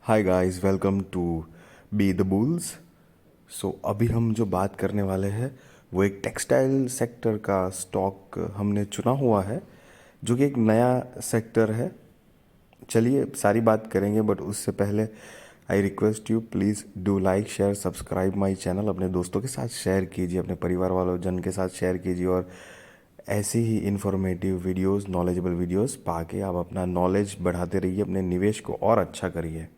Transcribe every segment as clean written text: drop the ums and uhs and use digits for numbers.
Hi guys, welcome to be the bulls. So अभी हम जो बात करने वाले हैं वो एक टेक्सटाइल सेक्टर का स्टॉक हमने चुना हुआ है, जो कि एक नया सेक्टर है। चलिए सारी बात करेंगे, बट उससे पहले I request you, please do like share subscribe my channel. अपने दोस्तों के साथ शेयर कीजिए, अपने परिवार वालों जन के साथ शेयर कीजिए, और ऐसी ही इंफॉर्मेटिव वीडियोस, नॉलेजेबल वीडियोस पाके आप अपना नॉलेज बढ़ाते रहिए, अपने निवेश को और अच्छा करिए।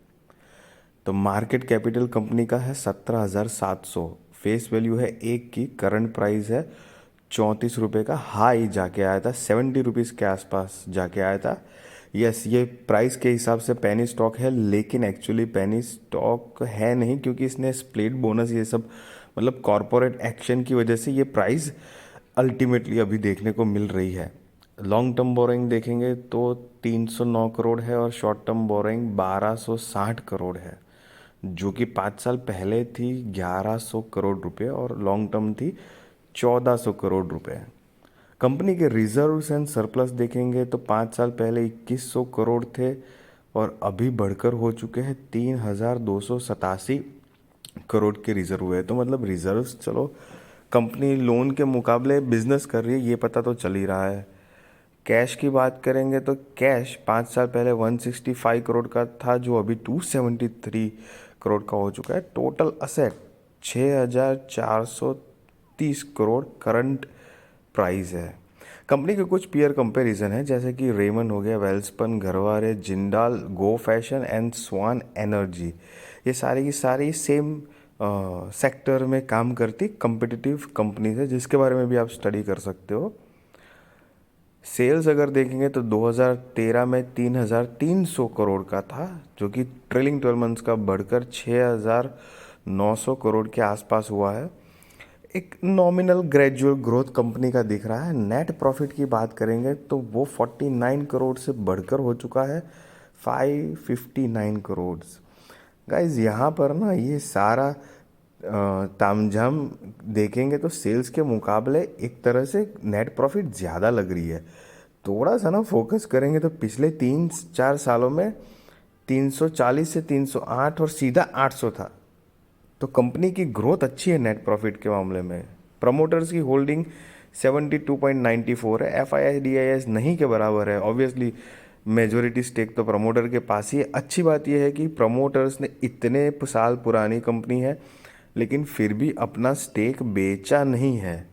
तो मार्केट कैपिटल कंपनी का है 17,700, फेस वैल्यू है एक की, करंट प्राइस है 34 रुपये का, हाई जाके आया था 70 रुपीज़ के आसपास जाके आया था। यस, ये प्राइस के हिसाब से पेनी स्टॉक है, लेकिन एक्चुअली पेनी स्टॉक है नहीं, क्योंकि इसने स्प्लिट बोनस ये सब मतलब कॉरपोरेट एक्शन की वजह से ये प्राइस अल्टीमेटली अभी देखने को मिल रही है। लॉन्ग टर्म बोरोइंग देखेंगे तो 309 करोड़ है, और शॉर्ट टर्म बोरोइंग 1260 करोड़ है, जो कि 5 साल पहले थी 1100 करोड़ रुपए और लॉन्ग टर्म थी 1400 करोड़ रुपए। कंपनी के रिजर्व्स एंड सरप्लस देखेंगे तो 5 साल पहले 2100 करोड़ थे, और अभी बढ़कर हो चुके हैं 3287 करोड़ के रिजर्व हुए। तो मतलब रिजर्व्स, चलो कंपनी लोन के मुकाबले बिजनेस कर रही है, ये पता तो चल ही रहा है। कैश की बात करेंगे तो कैश 5 साल पहले 165 करोड़ का था, जो अभी 273 करोड़ का हो चुका है। Total asset 6,430 crore current price है। कंपनी के कुछ पीयर कंपैरिजन है, जैसे कि रेमन हो गया, वेल्सपन, घरवारे, जिंदाल, गो फैशन एंड स्वान एनर्जी। ये सारी की सारी सेम सेक्टर में काम करती कम्पिटिटिव कंपनीज है, जिसके बारे में भी आप स्टडी कर सकते हो। सेल्स अगर देखेंगे तो 2013 में 3,300 करोड़ का था, जो कि ट्रेलिंग 12 मंथ्स का बढ़कर 6,900 करोड़ के आसपास हुआ है। एक नॉमिनल ग्रेजुअल ग्रोथ कंपनी का दिख रहा है। नेट प्रॉफिट की बात करेंगे तो वो 49 करोड़ से बढ़कर हो चुका है 559 करोड़। गाइज यहाँ पर ना ये सारा तामझाम देखेंगे तो सेल्स के मुकाबले एक तरह से नेट प्रॉफिट ज़्यादा लग रही है। थोड़ा सा ना फोकस करेंगे तो पिछले 3-4 सालों में 340 से 308 और सीधा 800 था। तो कंपनी की ग्रोथ अच्छी है नेट प्रॉफिट के मामले में। प्रमोटर्स की होल्डिंग 72.94 है, F I D I S नहीं के बराबर है। ऑब्वियसली मेजोरिटी स्टेक तो प्रमोटर के पास ही है। अच्छी बात यह है कि प्रमोटर्स ने इतने साल पुरानी कंपनी है, लेकिन फिर भी अपना स्टेक बेचा नहीं है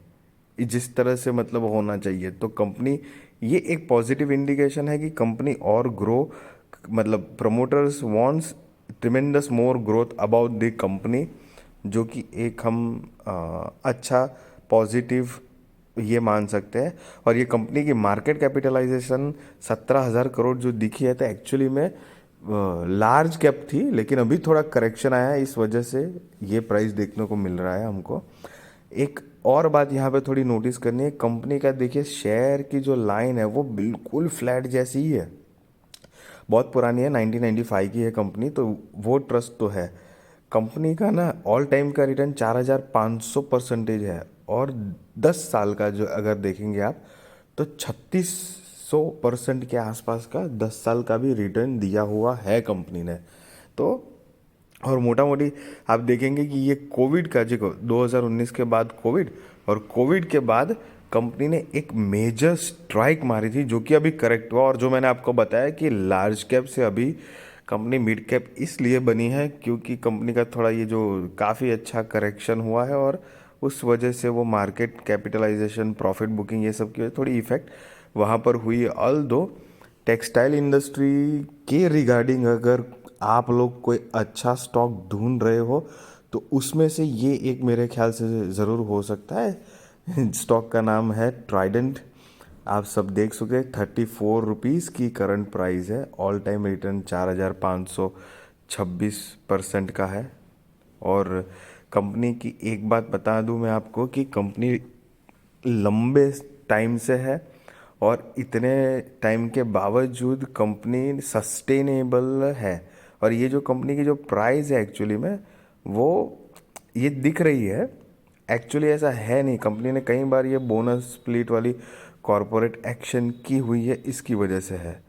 जिस तरह से मतलब होना चाहिए। तो कंपनी, ये एक पॉजिटिव इंडिकेशन है कि कंपनी और ग्रो, मतलब promoters wants tremendous more growth about the company, जो कि एक हम अच्छा पॉजिटिव ये मान सकते हैं। और ये कंपनी की मार्केट कैपिटलाइजेशन 17,000 करोड़ जो दिखी है, तो एक्चुअली में लार्ज कैप थी, लेकिन अभी थोड़ा करेक्शन आया है, इस वजह से ये प्राइस देखने को मिल रहा है हमको। एक और बात यहाँ पे थोड़ी नोटिस करनी है, कंपनी का देखिए शेयर की जो लाइन है वो बिल्कुल फ्लैट जैसी ही है। बहुत पुरानी है, 1995 की है कंपनी, तो वो ट्रस्ट तो है। कंपनी का ना ऑल टाइम का रिटर्न 4,500% है, और 10 साल का जो अगर देखेंगे आप तो 3,600% के आसपास का 10 साल का भी रिटर्न दिया हुआ है कंपनी ने। तो और मोटा मोटी आप देखेंगे कि ये कोविड का, जो 2019 के बाद कोविड, और कोविड के बाद कंपनी ने एक मेजर स्ट्राइक मारी थी, जो कि अभी करेक्ट हुआ। और जो मैंने आपको बताया कि लार्ज कैप से अभी कंपनी मिड कैप इसलिए बनी है क्योंकि कंपनी का थोड़ा ये जो काफ़ी अच्छा करेक्शन हुआ है, और उस वजह से वो मार्केट कैपिटलाइजेशन, प्रॉफिट बुकिंग, ये सब की थोड़ी इफेक्ट वहाँ पर हुई। ऑल दो टेक्सटाइल इंडस्ट्री के रिगार्डिंग अगर आप लोग कोई अच्छा स्टॉक ढूंढ रहे हो तो उसमें से ये एक मेरे ख्याल से ज़रूर हो सकता है। स्टॉक का नाम है ट्राइडेंट। आप सब देख सके 34 रुपीज़ की करंट प्राइस है, ऑल टाइम रिटर्न 4,526% का है। और कंपनी की एक बात बता दूं मैं आपको कि कंपनी लंबे टाइम से है, और इतने टाइम के बावजूद कंपनी सस्टेनेबल है। और ये जो कंपनी की जो प्राइस है एक्चुअली में, वो ये दिख रही है, एक्चुअली ऐसा है नहीं। कंपनी ने कई बार ये बोनस स्प्लिट वाली कॉरपोरेट एक्शन की हुई है, इसकी वजह से है।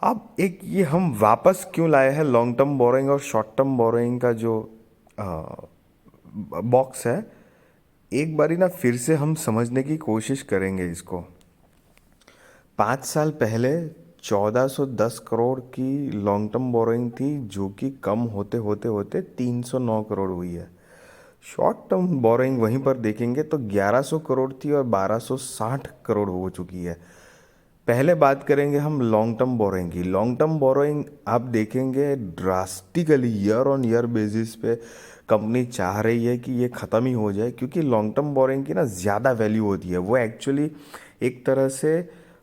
अब एक ये हम वापस क्यों लाए हैं लॉन्ग टर्म बोरोइंग और शॉर्ट टर्म बोरोइंग का जो बॉक्स है, एक बारी ना फिर से हम समझने की कोशिश करेंगे इसको। 5 साल पहले 1410 करोड़ की लॉन्ग टर्म बोरोइंग थी, जो कि कम होते होते होते 309 करोड़ हुई है। शॉर्ट टर्म बोरोइंग वहीं पर देखेंगे तो 1100 करोड़ थी और 1260 करोड़ हो चुकी है। पहले बात करेंगे हम लॉन्ग टर्म बोरोइंग की। लॉन्ग टर्म बोरोइंग आप देखेंगे drastically year on year basis पे कंपनी चाह रही है कि ये ख़त्म ही हो जाए, क्योंकि लॉन्ग टर्म बोरोइंग की ना ज़्यादा वैल्यू होती है। वो एक्चुअली एक तरह से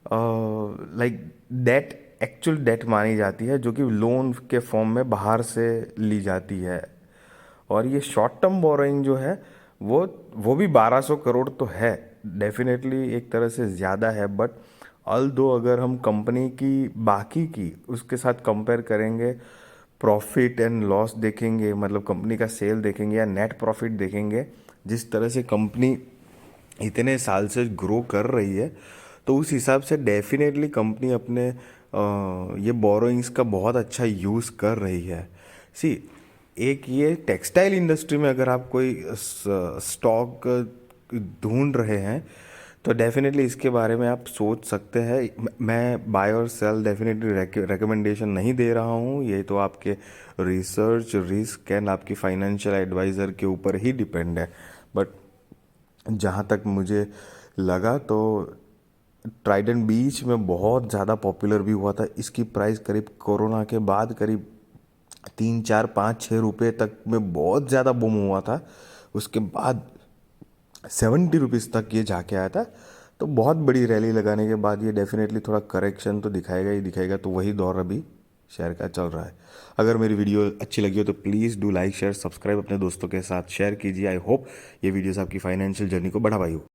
लाइक डेट, एक्चुअल डेट मानी जाती है, जो कि लोन के फॉर्म में बाहर से ली जाती है। और ये शॉर्ट टर्म बोरोइंग जो है वो भी 1200 करोड़ तो है, डेफिनेटली एक तरह से ज़्यादा है, बट ऑल दो अगर हम कंपनी की बाकी की उसके साथ कंपेयर करेंगे, प्रॉफिट एंड लॉस देखेंगे, मतलब कंपनी का सेल देखेंगे या नेट प्रॉफिट देखेंगे, जिस तरह से कंपनी इतने साल से ग्रो कर रही है, तो उस हिसाब से डेफिनेटली कंपनी अपने ये बोरोइंग्स का बहुत अच्छा यूज़ कर रही है। सी, एक ये टेक्सटाइल इंडस्ट्री में अगर आप कोई स्टॉक ढूंढ रहे हैं तो डेफिनेटली इसके बारे में आप सोच सकते हैं। मैं बाय और सेल डेफिनेटली रिकमेंडेशन नहीं दे रहा हूँ, ये तो आपके रिसर्च रिस्क एंड आपकी फाइनेंशियल एडवाइज़र के ऊपर ही डिपेंड है। बट जहाँ तक मुझे लगा तो ट्राइडेंट बीच में बहुत ज़्यादा पॉपुलर भी हुआ था। इसकी प्राइस करीब कोरोना के बाद करीब 3 4 5 6 रुपये तक में बहुत ज़्यादा बूम हुआ था। उसके बाद 70 रुपीज़ तक ये जाके आया था। तो बहुत बड़ी रैली लगाने के बाद ये डेफिनेटली थोड़ा करेक्शन तो दिखाएगा ही दिखाएगा। तो वही दौर अभी शेयर का चल रहा है। अगर मेरी वीडियो अच्छी लगी हो तो please do like share subscribe, अपने दोस्तों के साथ शेयर कीजिए। आई होप ये वीडियोस आपकी फाइनेंशियल जर्नी को बढ़ावाई हो।